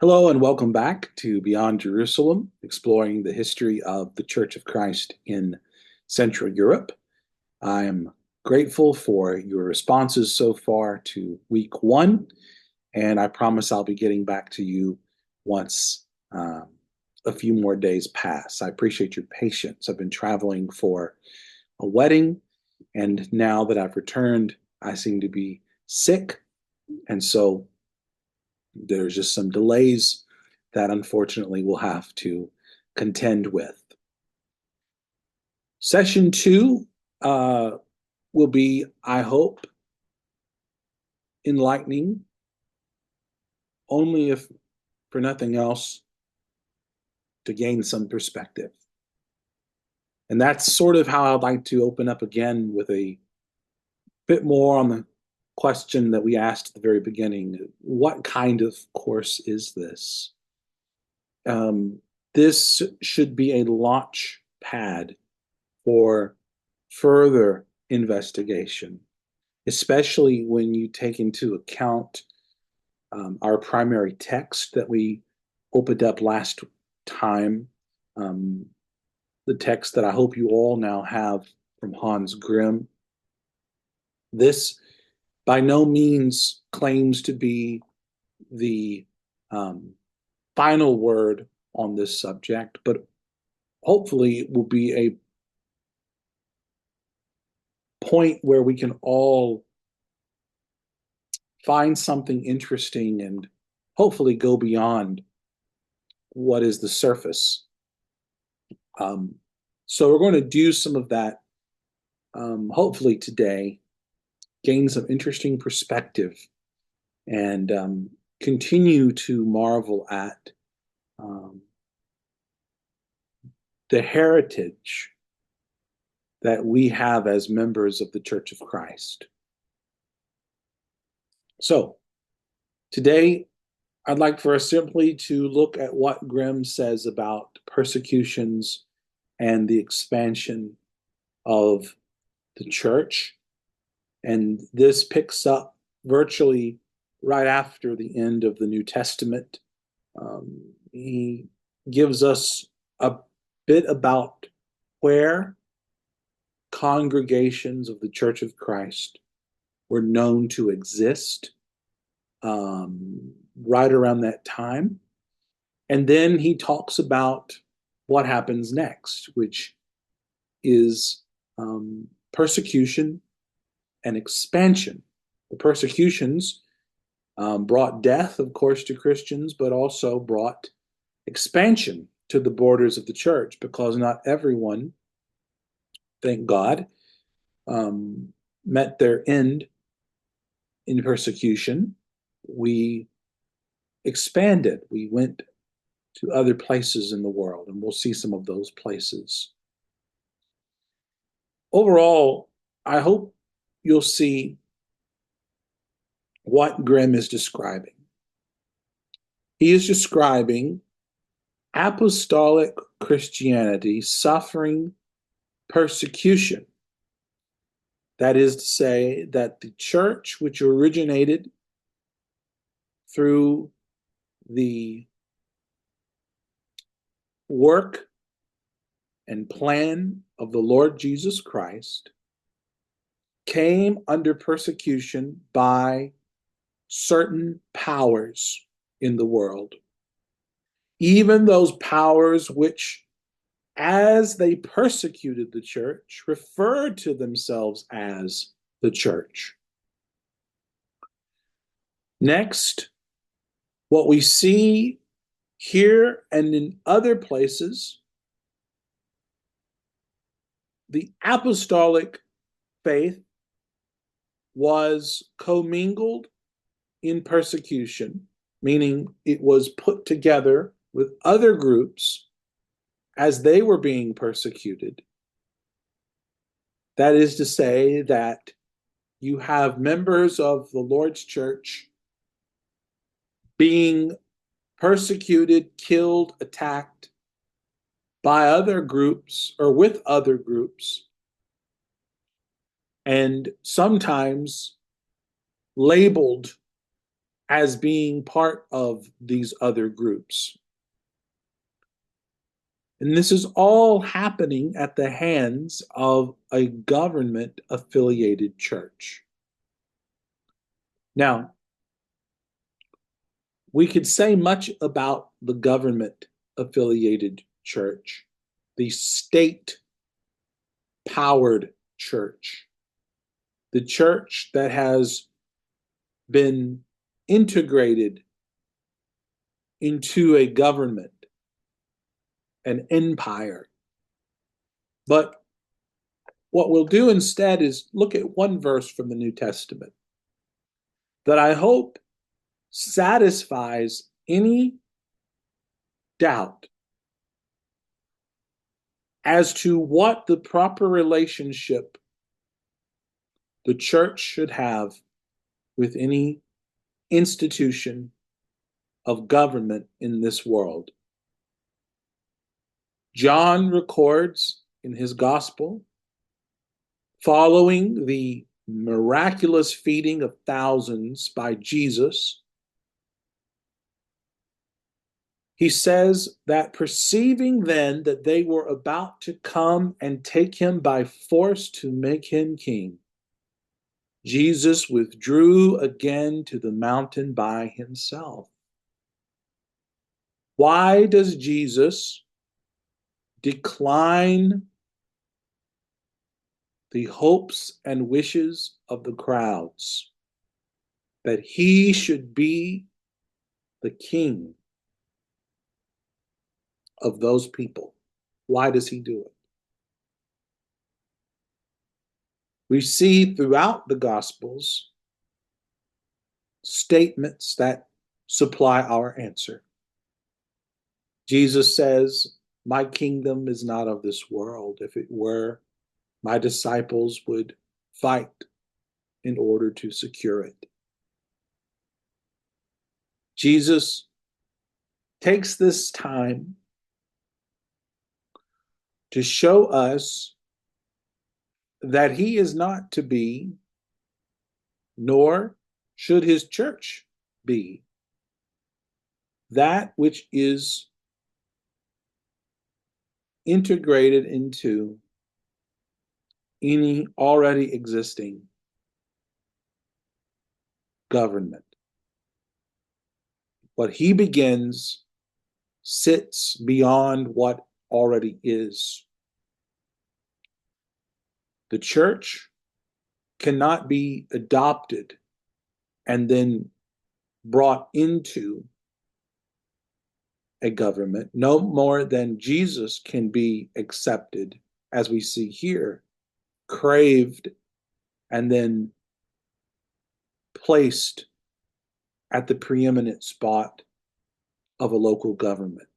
Hello and welcome back to Beyond Jerusalem, exploring the history of the Church of Christ in Central Europe. I am grateful for your responses so far to week one, and I promise I'll be getting back to you once a few more days pass. I appreciate your patience. I've been traveling for a wedding, and now that I've returned, I seem to be sick, and so there's just some delays that unfortunately we'll have to contend with. Session two will be, I hope, enlightening, only if for nothing else, to gain some perspective. And that's sort of how I'd like to open up again with a bit more on the question that we asked at the very beginning. What kind of course is this? This should be a launch pad for further investigation, especially when you take into account our primary text that we opened up last time, the text that I hope you all now have from Hans Grimm. This by no means claims to be the final word on this subject, but hopefully it will be a point where we can all find something interesting and hopefully go beyond what is the surface. So we're going to do some of that, hopefully today, gain some interesting perspective, and continue to marvel at the heritage that we have as members of the Church of Christ. So today, I'd like for us simply to look at what Grimm says about persecutions and the expansion of the church. And this picks up virtually right after the end of the New Testament. He gives us a bit about where congregations of the Church of Christ were known to exist right around that time. And then he talks about what happens next, which is persecution and expansion. The persecutions brought death, of course, to Christians, but also brought expansion to the borders of the church, because not everyone, thank God, met their end in persecution. We expanded. We went to other places in the world, and we'll see some of those places. Overall, I hope you'll see what Grimm is describing. He is describing apostolic Christianity suffering persecution. That is to say, that the church, which originated through the work and plan of the Lord Jesus Christ, came under persecution by certain powers in the world. Even those powers which, as they persecuted the church, referred to themselves as the church. Next, what we see here and in other places, the apostolic faith was commingled in persecution, meaning it was put together with other groups as they were being persecuted. That is to say that you have members of the Lord's church being persecuted, killed, attacked by other groups or with other groups, and sometimes labeled as being part of these other groups. And this is all happening at the hands of a government affiliated church. Now, we could say much about the government affiliated church, the state powered church, the church that has been integrated into a government, an empire. But what we'll do instead is look at one verse from the New Testament that I hope satisfies any doubt as to what the proper relationship the church should have with any institution of government in this world. John records in his gospel, following the miraculous feeding of thousands by Jesus, he says that perceiving then that they were about to come and take him by force to make him king, Jesus withdrew again to the mountain by himself. Why does Jesus decline the hopes and wishes of the crowds that he should be the king of those people? Why does he do it? We see throughout the Gospels statements that supply our answer. Jesus says, "My kingdom is not of this world. If it were, my disciples would fight in order to secure it." Jesus takes this time to show us that he is not to be, nor should his church be, that which is integrated into any already existing government. What he begins sits beyond what already is. The church cannot be adopted and then brought into a government, no more than Jesus can be accepted, as we see here, craved, and then placed at the preeminent spot of a local government.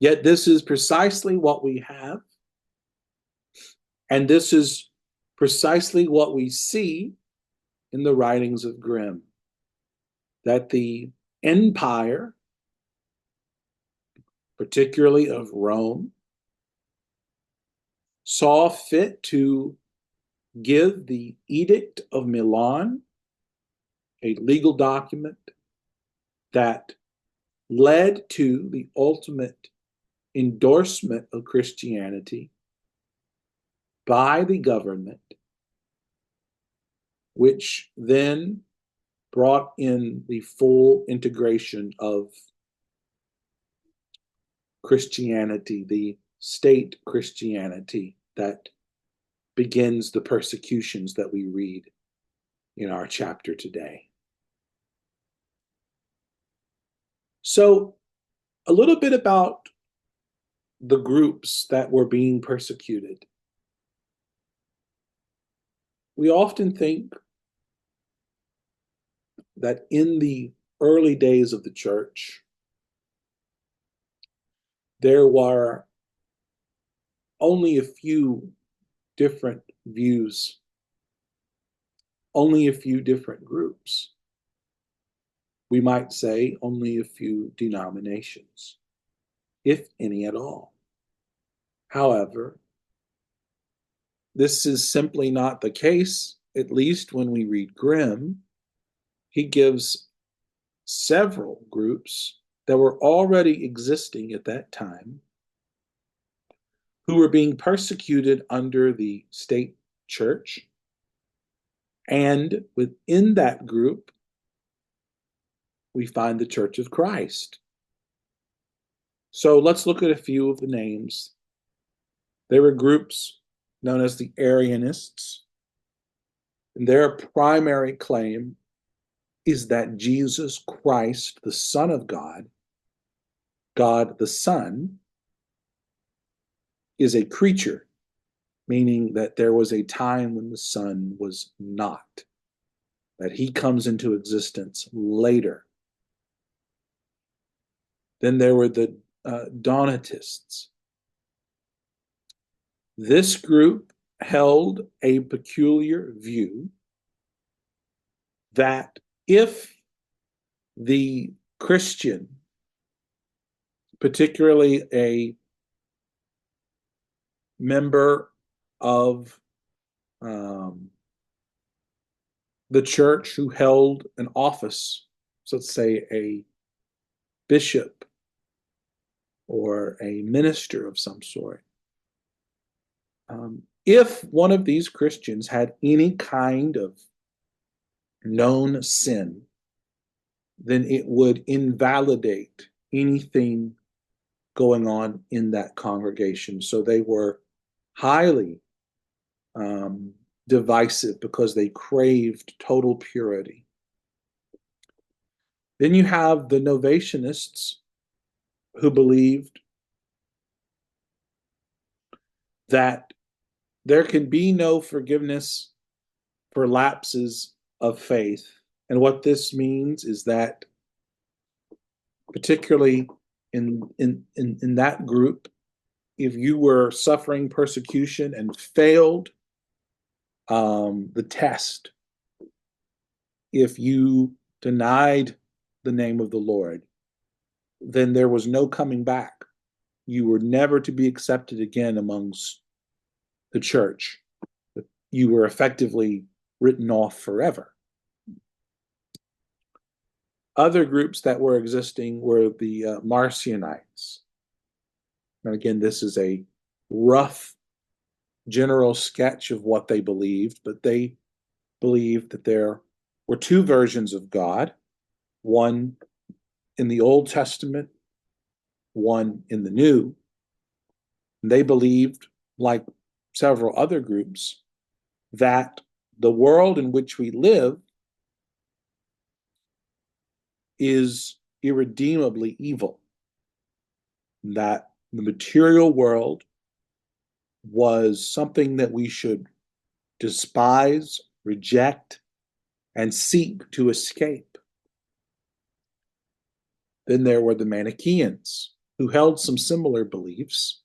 Yet this is precisely what we have, and this is precisely what we see in the writings of Grimm, that the empire, particularly of Rome, saw fit to give the Edict of Milan, a legal document that led to the ultimate endorsement of Christianity by the government, which then brought in the full integration of Christianity, the state Christianity that begins the persecutions that we read in our chapter today. So, a little bit about the groups that were being persecuted. We often think that in the early days of the church, there were only a few different views, only a few different groups. We might say only a few denominations, if any at all. However, this is simply not the case, at least when we read Grimm. He gives several groups that were already existing at that time who were being persecuted under the state church. And within that group, we find the Church of Christ. So let's look at a few of the names. There were groups known as the Arianists, and their primary claim is that Jesus Christ, the Son of God, God the Son, is a creature, meaning that there was a time when the Son was not, that he comes into existence later. Then there were the Donatists. This group held a peculiar view that if the Christian, particularly a member of the church who held an office, so let's say a bishop or a minister of some sort, if one of these Christians had any kind of known sin, then it would invalidate anything going on in that congregation. So they were highly divisive because they craved total purity. Then you have the Novatianists who believed that there can be no forgiveness for lapses of faith. And what this means is that, particularly in that group, if you were suffering persecution and failed the test, if you denied the name of the Lord, then there was no coming back. You were never to be accepted again amongst the church. You were effectively written off forever. Other groups that were existing were the Marcionites. And again, this is a rough general sketch of what they believed, but they believed that there were two versions of God, one in the Old Testament, one in the New. And they believed, like several other groups, that the world in which we live is irredeemably evil, that the material world was something that we should despise, reject, and seek to escape. Then there were the Manichaeans, who held some similar beliefs.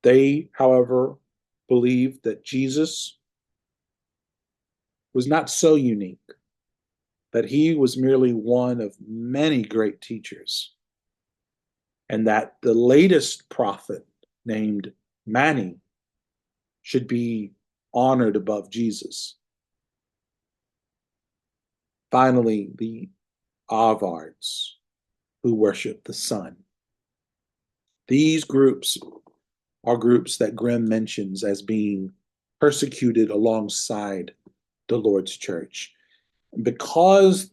They, however, believed that Jesus was not so unique, that he was merely one of many great teachers, and that the latest prophet, named Mani, should be honored above Jesus. Finally, the Avards, who worship the sun. These groups are groups that Grimm mentions as being persecuted alongside the Lord's church. Because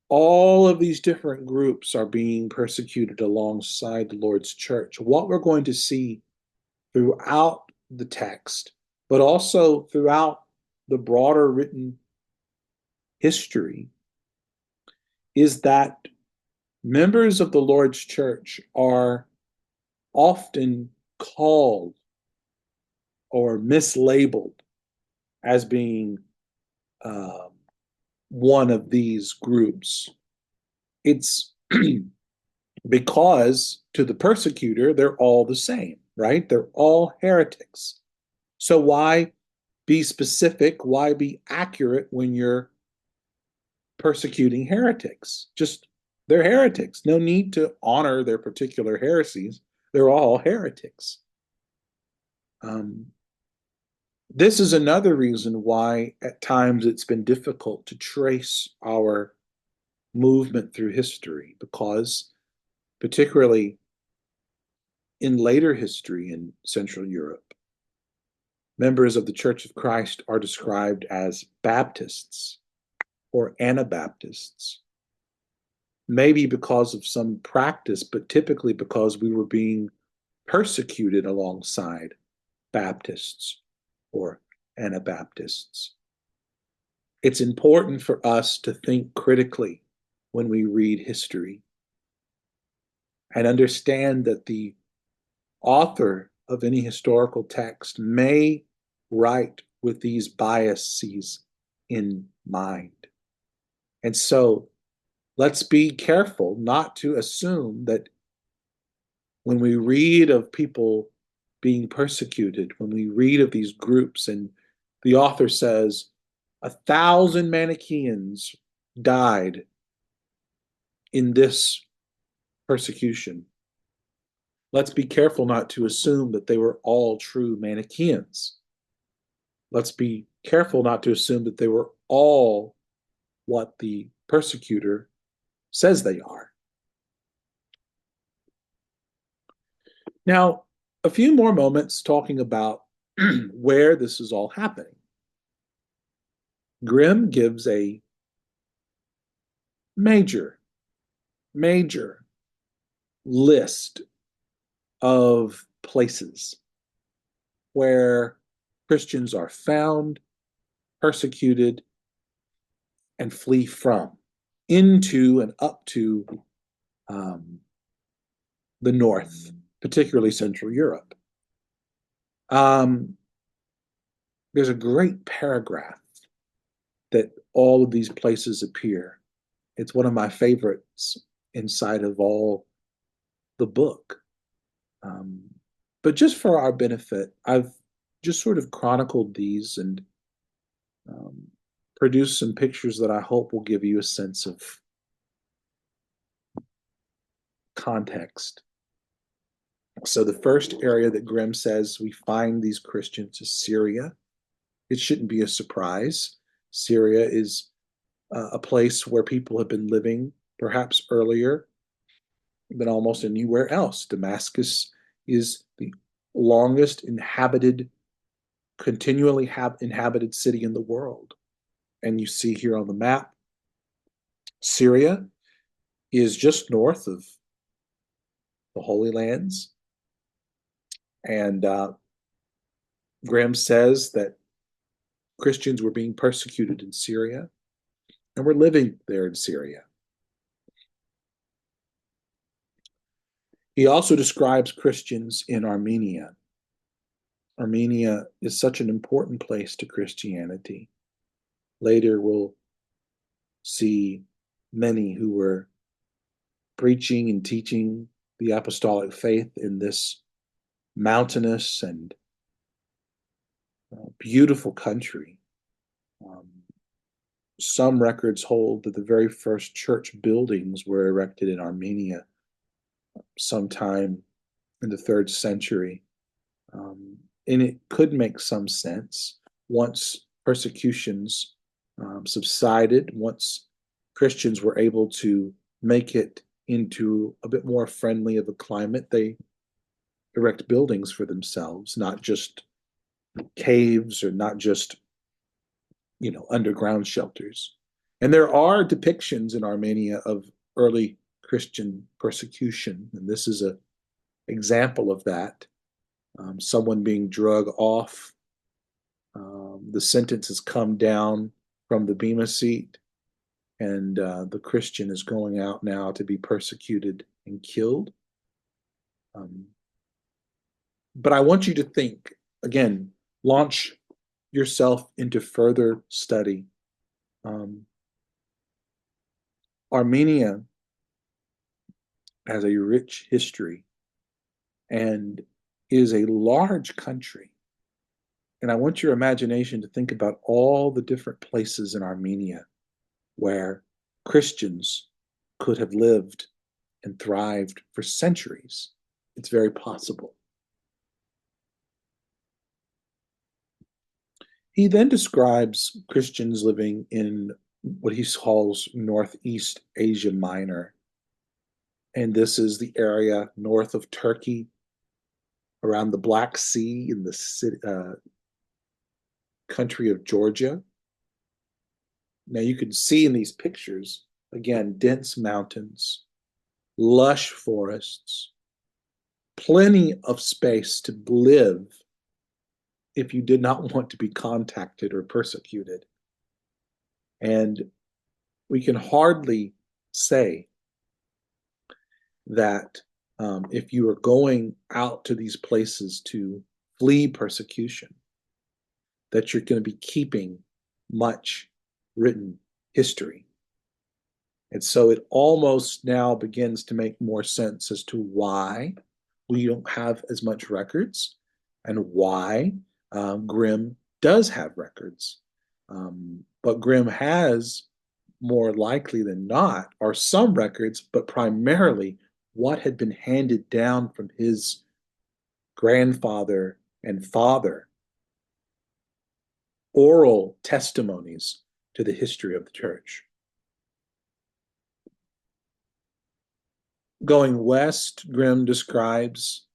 all of these different groups are being persecuted alongside the Lord's church, what we're going to see throughout the text, but also throughout the broader written history, is that members of the Lord's church are often called or mislabeled as being one of these groups. It's because to the persecutor, they're all the same, right? They're all heretics. So why be specific? Why be accurate when you're persecuting heretics? Just they're heretics. No need to honor their particular heresies. They're all heretics. This is another reason why at times it's been difficult to trace our movement through history because, particularly in later history in Central Europe, members of the Church of Christ are described as Baptists or Anabaptists, maybe because of some practice, but typically because we were being persecuted alongside Baptists or Anabaptists. It's important for us to think critically when we read history and understand that the author of any historical text may write with these biases in mind. And so let's be careful not to assume that when we read of people being persecuted, when we read of these groups, and the author says 1,000 Manichaeans died in this persecution, let's be careful not to assume that they were all true Manichaeans. Let's be careful not to assume that they were all what the persecutor says they are. Now, a few more moments talking about where this is all happening. Grimm gives a major list of places where Christians are found, persecuted, and flee from, into and up to the north, particularly Central Europe. There's a great paragraph that all of these places appear. It's one of my favorites inside of all the book. But just for our benefit, I've just sort of chronicled these and produced some pictures that I hope will give you a sense of context. So the first area that Grimm says we find these Christians is Syria. It shouldn't be a surprise. Syria is a place where people have been living perhaps earlier than almost anywhere else. Damascus is the longest inhabited, continually inhabited city in the world. And you see here on the map, Syria is just north of the Holy Lands. And Grimm says that Christians were being persecuted in Syria and were living there in Syria. He also describes Christians in Armenia. Armenia is such an important place to Christianity. Later, we'll see many who were preaching and teaching the apostolic faith in this mountainous and beautiful country. Some records hold that the very first church buildings were erected in Armenia sometime in the 3rd century. And it could make some sense once persecutions subsided, once Christians were able to make it into a bit more friendly of a climate, they erect buildings for themselves, not just caves or not just, underground shelters. And there are depictions in Armenia of early Christian persecution, and this is an example of that. Someone being drug off. The sentence has come down from the Bema seat, and the Christian is going out now to be persecuted and killed. But I want you to think, again, launch yourself into further study. Armenia has a rich history and is a large country. And I want your imagination to think about all the different places in Armenia where Christians could have lived and thrived for centuries. It's very possible. He then describes Christians living in what he calls Northeast Asia Minor. And this is the area north of Turkey, around the Black Sea in the country of Georgia. Now you can see in these pictures, again, dense mountains, lush forests, plenty of space to live if you did not want to be contacted or persecuted. And we can hardly say that if you are going out to these places to flee persecution, that you're going to be keeping much written history. And so it almost now begins to make more sense as to why we don't have as much records and why Grimm does have records. But Grimm has, more likely than not, are some records, but primarily what had been handed down from his grandfather and father, oral testimonies to the history of the church. Going west, Grimm describes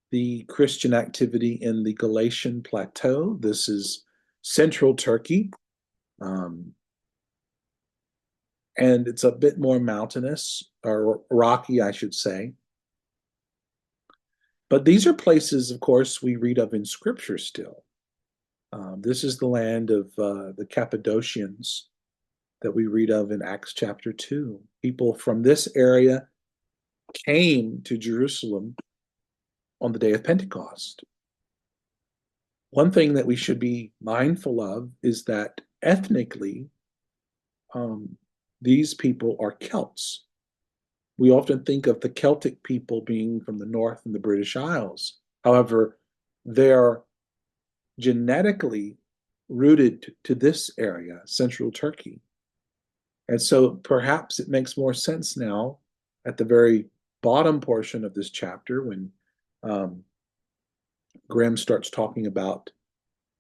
the Christian activity in the Galatian Plateau. This is central Turkey, and it's a bit more mountainous, or rocky, I should say. But these are places, of course, we read of in Scripture still. This is the land of the Cappadocians that we read of in Acts chapter 2. People from this area came to Jerusalem on the day of Pentecost. One thing that we should be mindful of is that ethnically, these people are Celts. We often think of the Celtic people being from the north and the British Isles. However, they're genetically rooted to this area, central Turkey. And so perhaps it makes more sense now at the very bottom portion of this chapter when Grimm starts talking about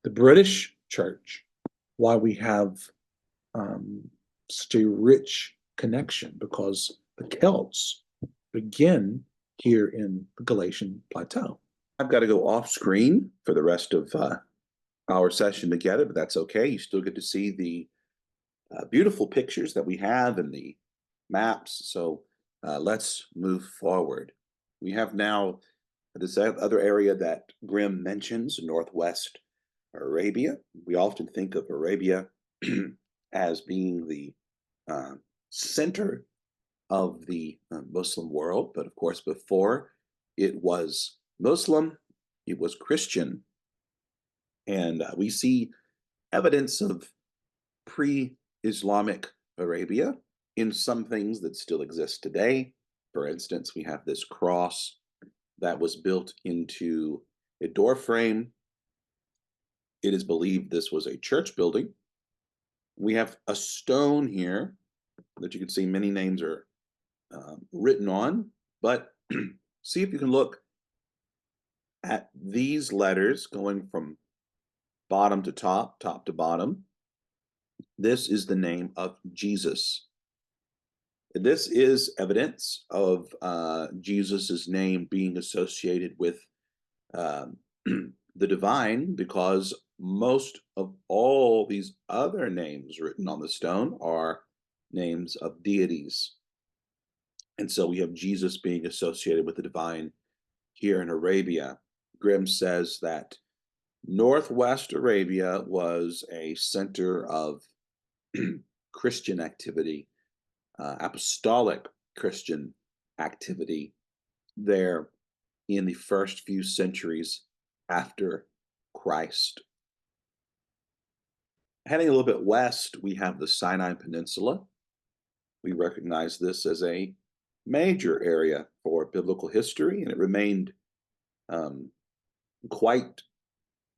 the British church, why we have such a rich connection, because the Celts begin here in the Galatian Plateau. I've got to go off screen for the rest of our session together, but that's okay. You still get to see the beautiful pictures that we have and the maps. So let's move forward. We have now this other area that Grimm mentions, Northwest Arabia. We often think of Arabia as being the center of the Muslim world, but of course, before it was Muslim, it was Christian. And we see evidence of pre-Islamic Arabia in some things that still exist today. For instance, we have this cross that was built into a door frame. It is believed this was a church building. We have a stone here that you can see many names are written on, but see if you can look at these letters going from bottom to top, top to bottom. This is the name of Jesus. This is evidence of Jesus's name being associated with the divine, because most of all these other names written on the stone are names of deities. And so we have Jesus being associated with the divine here in Arabia. Grimm says that Northwest Arabia was a center of Christian activity, apostolic Christian activity there in the first few centuries after Christ. Heading a little bit west, we have the Sinai Peninsula. We recognize this as a major area for biblical history, and it remained quite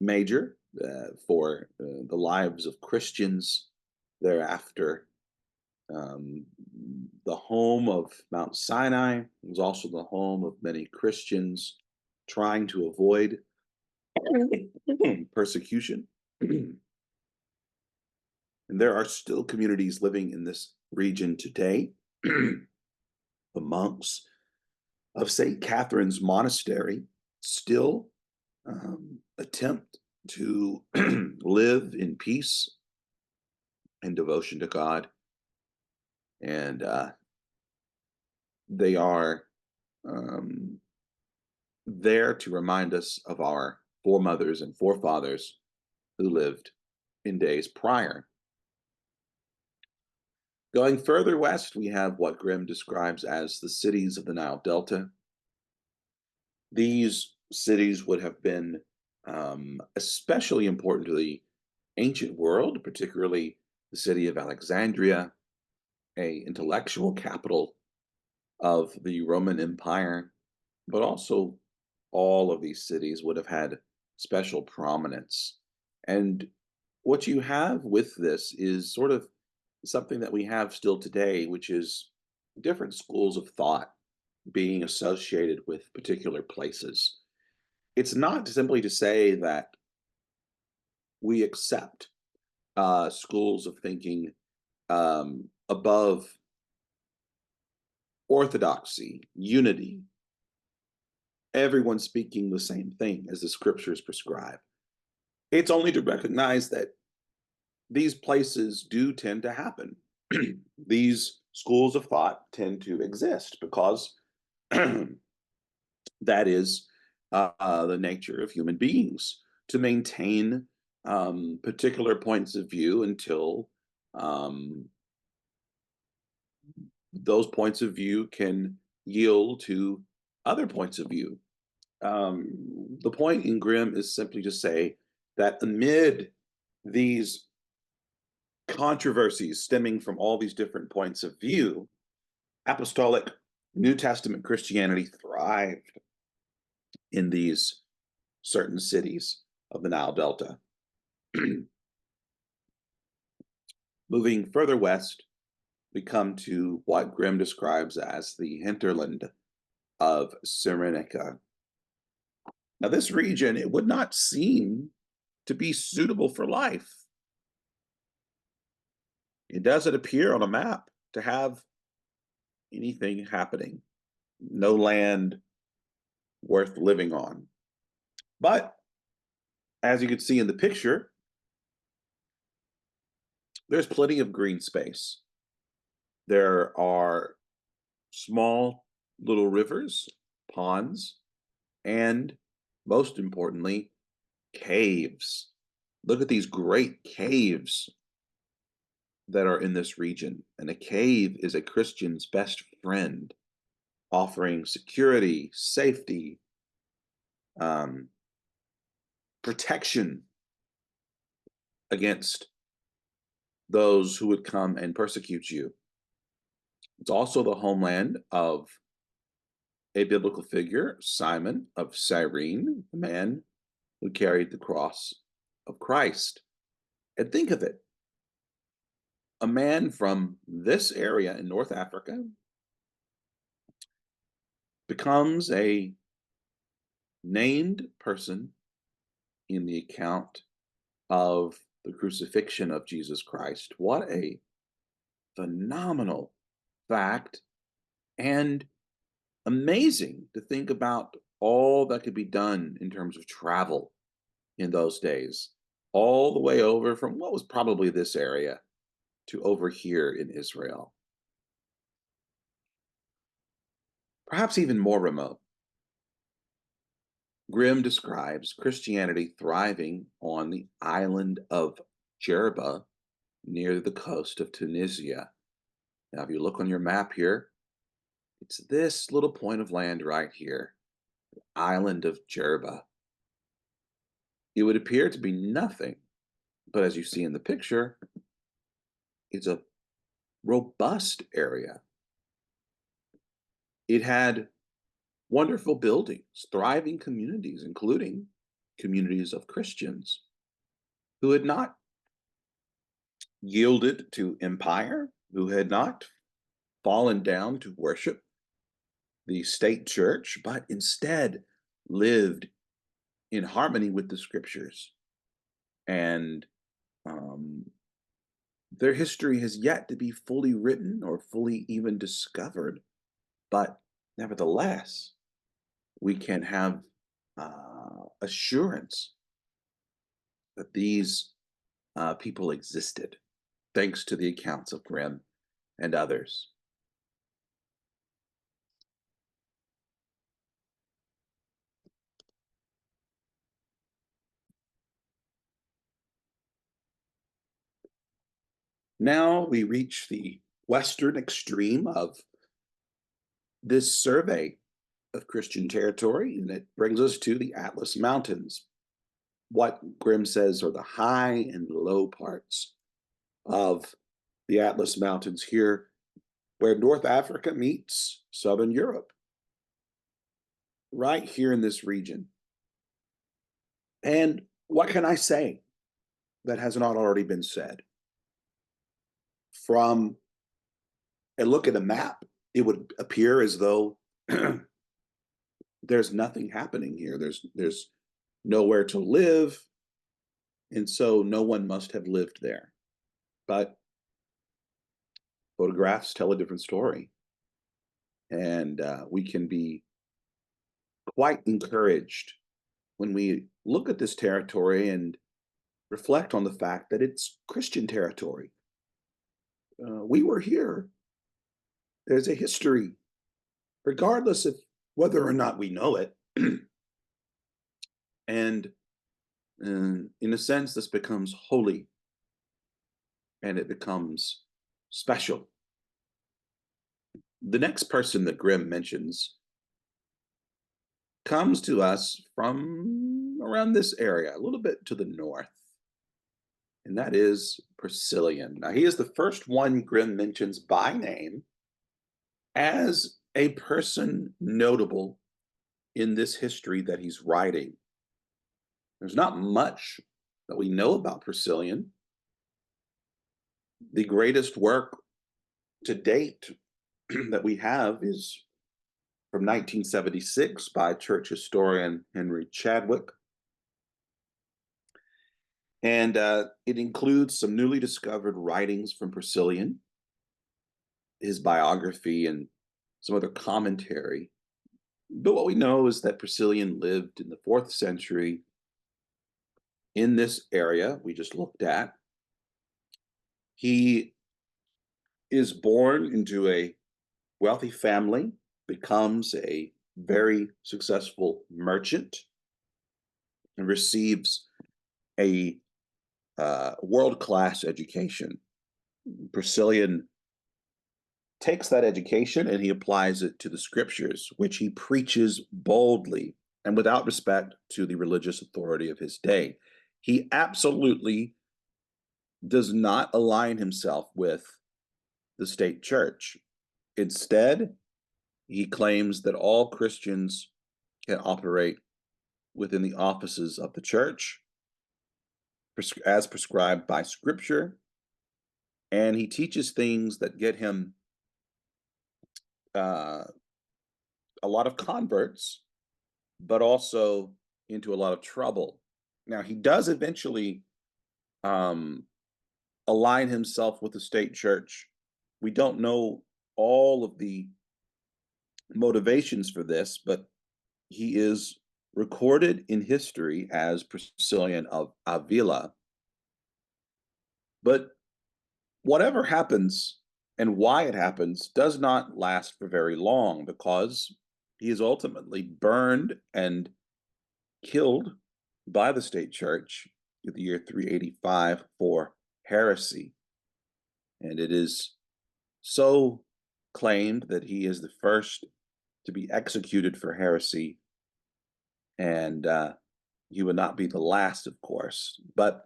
major for the lives of Christians thereafter. The home of Mount Sinai was also the home of many Christians trying to avoid persecution. And there are still communities living in this region today. The monks of St. Catherine's Monastery still attempt to live in peace and devotion to God. And they are um, there to remind us of our foremothers and forefathers who lived in days prior. Going further west, we have what Grimm describes as the cities of the Nile Delta. These cities would have been especially important to the ancient world, particularly the city of Alexandria, a intellectual capital of the Roman Empire, but also all of these cities would have had special prominence. And what you have with this is sort of something that we have still today, which is different schools of thought being associated with particular places. It's not simply to say that we accept schools of thinking above orthodoxy, unity, everyone speaking the same thing as the scriptures prescribe. It's only to recognize that these places do tend to happen. These schools of thought tend to exist because that is the nature of human beings to maintain particular points of view until um, those points of view can yield to other points of view. The point in Grimm is simply to say that amid these controversies stemming from all these different points of view, apostolic New Testament Christianity thrived in these certain cities of the Nile Delta. Moving further west, we come to what Grimm describes as the hinterland of Cyrenaica. Now, this region, it would not seem to be suitable for life. It doesn't appear on a map to have anything happening, no land worth living on. But as you can see in the picture, there's plenty of green space. There are small little rivers, ponds, and most importantly, caves. Look at these great caves that are in this region. And a cave is a Christian's best friend, offering security, safety, um, protection against those who would come and persecute you. It's also the homeland of a biblical figure, Simon of Cyrene, the man who carried the cross of Christ. And think of it, a man from this area in North Africa becomes a named person in the account of the crucifixion of Jesus Christ. What a phenomenal fact, and amazing to think about all that could be done in terms of travel in those days, all the way over from what was probably this area to over here in Israel. Perhaps even more remote. Grimm describes Christianity thriving on the island of Jerba near the coast of Tunisia. Now, if you look on your map here, it's this little point of land right here, the island of Jerba. It would appear to be nothing, but as you see in the picture, it's a robust area. It had wonderful buildings, thriving communities, including communities of Christians who had not yielded to empire, who had not fallen down to worship the state church, but instead lived in harmony with the scriptures and their history has yet to be fully written or fully even discovered. But nevertheless, we can have assurance that these people existed, thanks to the accounts of Grimm and others. Now we reach the western extreme of this survey of Christian territory, and it brings us to the Atlas Mountains. What Grimm says are the high and low parts of the Atlas Mountains here, where North Africa meets Southern Europe, right here in this region. And what can I say that has not already been said? From a look at a map, it would appear as though there's nothing happening here. There's nowhere to live, and so no one must have lived there. But photographs tell a different story, and we can be quite encouraged when we look at this territory and reflect on the fact that it's Christian territory. We were here. There's a history, regardless of whether or not we know it. And in a sense, this becomes holy and it becomes special. The next person that Grimm mentions comes to us from around this area, a little bit to the north, and that is Priscillian. Now, he is the first one Grimm mentions by name as a person notable in this history that he's writing. There's not much that we know about Priscillian. The greatest work to date that we have is from 1976 by church historian Henry Chadwick. And it includes some newly discovered writings from Priscillian, his biography, and some other commentary. But what we know is that Priscillian lived in the 4th century in this area we just looked at. He is born into a wealthy family, becomes a very successful merchant, and receives a world-class education. Priscillian takes that education and he applies it to the scriptures, which he preaches boldly and without respect to the religious authority of his day. He absolutely does not align himself with the state church. Instead, he claims that all Christians can operate within the offices of the church as prescribed by scripture, and he teaches things that get him a lot of converts, but also into a lot of trouble. Now, he does eventually align himself with the state church. We don't know all of the motivations for this, but he is recorded in history as Priscillian of Avila. But whatever happens and why it happens does not last for very long, because he is ultimately burned and killed by the state church in the year 385 for heresy. And it is so claimed that he is the first to be executed for heresy, and he would not be the last, of course. But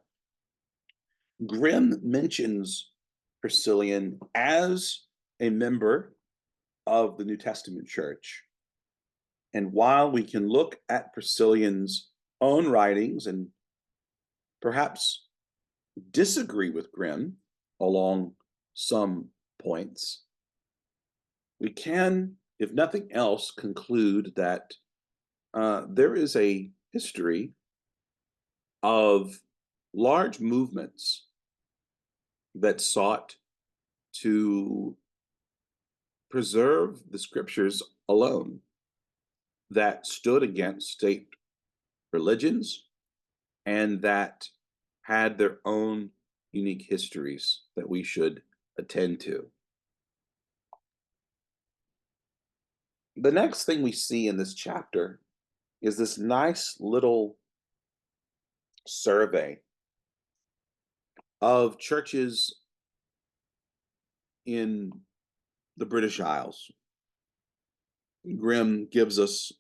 Grimm mentions Priscillian as a member of the New Testament church. And while we can look at Priscillian's own writings and perhaps disagree with Grimm along some points, we can, if nothing else, conclude that there is a history of large movements that sought to preserve the scriptures alone, that stood against state religions, and that had their own unique histories that we should attend to. The next thing we see in this chapter is this nice little survey of churches in the British Isles. Grimm gives us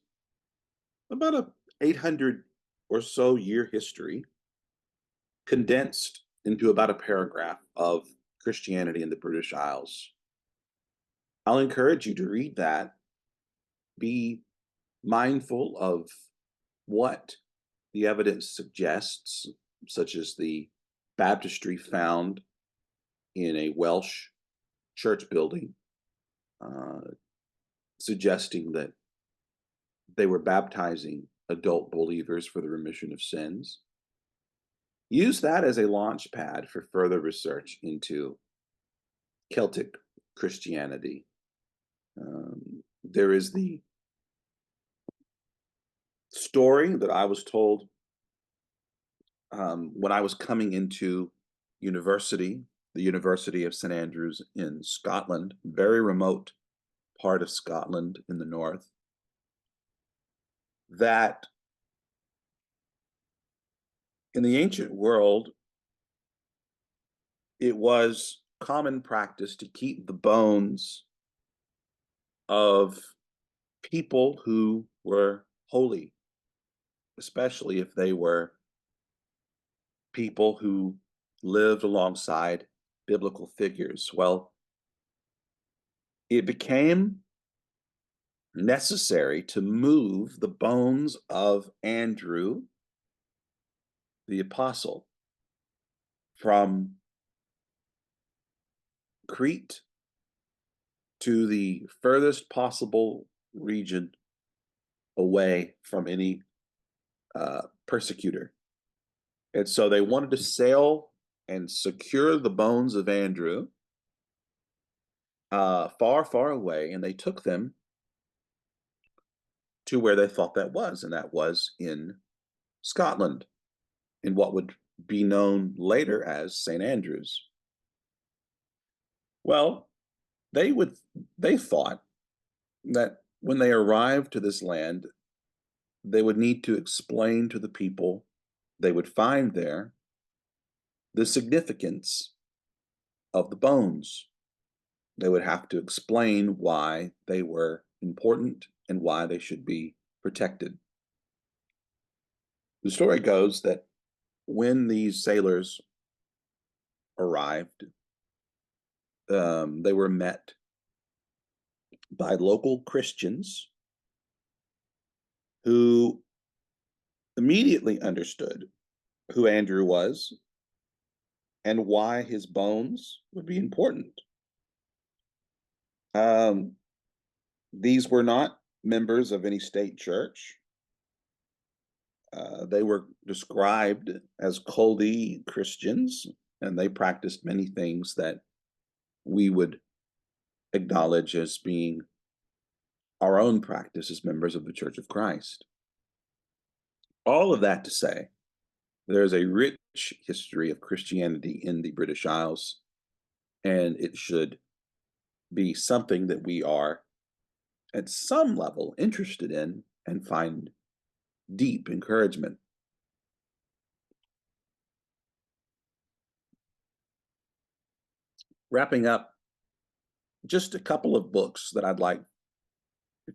about a 800 or so year history condensed into about a paragraph of Christianity in the British Isles. I'll encourage you to read that. Be mindful of what the evidence suggests, such as the baptistry found in a Welsh church building, suggesting that they were baptizing adult believers for the remission of sins. Use that as a launch pad for further research into Celtic Christianity. There is the story that I was told when I was coming into university, the University of St Andrews in Scotland, very remote part of Scotland in the north, that in the ancient world, it was common practice to keep the bones of people who were holy, especially if they were people who lived alongside biblical figures. Well, it became necessary to move the bones of Andrew, the apostle, from Crete to the furthest possible region away from any persecutor. And so they wanted to sail and secure the bones of Andrew far, far away, and they took them to where they thought that was, and that was in Scotland, in what would be known later as St. Andrews. Well, they thought that when they arrived to this land, they would need to explain to the people they would find there the significance of the bones. They would have to explain why they were important and why they should be protected. The story goes that when these sailors arrived, they were met by local Christians who immediately understood who Andrew was and why his bones would be important. These were not members of any state church. They were described as Chaldee Christians, and they practiced many things that we would acknowledge as being our own practice as members of the Church of Christ. All of that to say, there's a rich history of Christianity in the British Isles, and it should be something that we are, at some level, interested in and find deep encouragement. Wrapping up, just a couple of books that I'd like,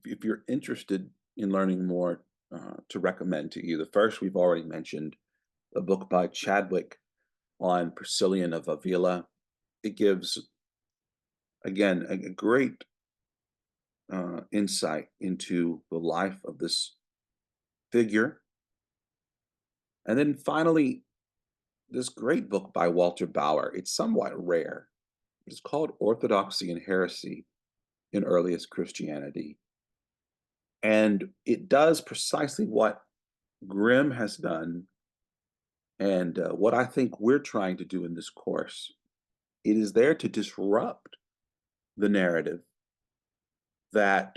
if you're interested in learning more, to recommend to you. The first we've already mentioned, a book by Chadwick on Priscillian of Avila. It gives, again, a great insight into the life of this figure. And then finally, this great book by Walter Bauer. It's somewhat rare. It's called Orthodoxy and Heresy in Earliest Christianity. And it does precisely what Grimm has done and what I think we're trying to do in this course. It is there to disrupt the narrative that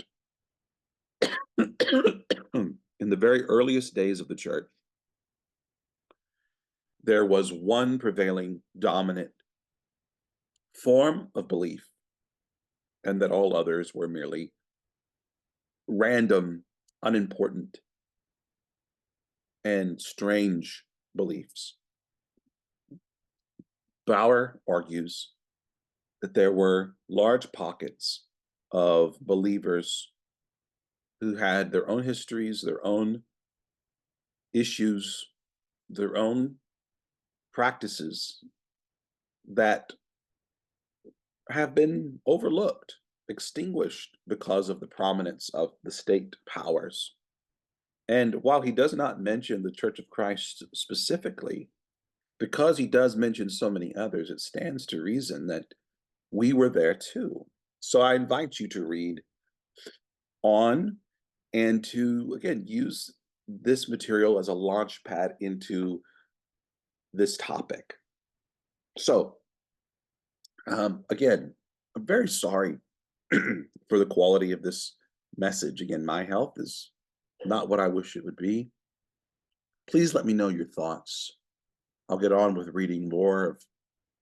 in the very earliest days of the church, there was one prevailing dominant form of belief, and that all others were merely random, unimportant, and strange beliefs. Bauer argues that there were large pockets of believers who had their own histories, their own issues, their own practices that have been overlooked, extinguished because of the prominence of the state powers. And while he does not mention the Church of Christ specifically, because he does mention so many others, it stands to reason that we were there too. So I invite you to read on and to, again, use this material as a launch pad into this topic. So, again, I'm very sorry for the quality of this message. Again, my health is not what I wish it would be. Please let me know your thoughts. I'll get on with reading more of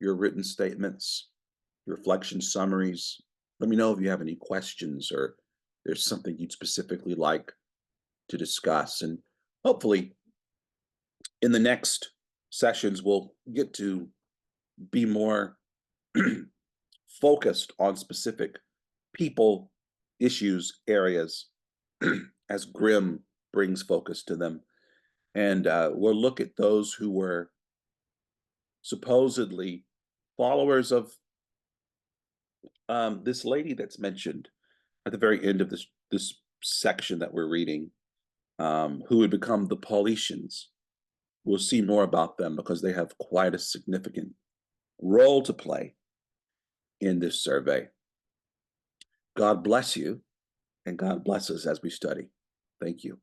your written statements, reflection summaries. Let me know if you have any questions or there's something you'd specifically like to discuss. And hopefully, in the next sessions, we'll get to be more focused on specific people, issues, areas, as Grimm brings focus to them. And we'll look at those who were supposedly followers of this lady that's mentioned at the very end of this section that we're reading, who would become the Paulicians. We'll see more about them because they have quite a significant role to play in this survey. God bless you, and God bless us as we study. Thank you.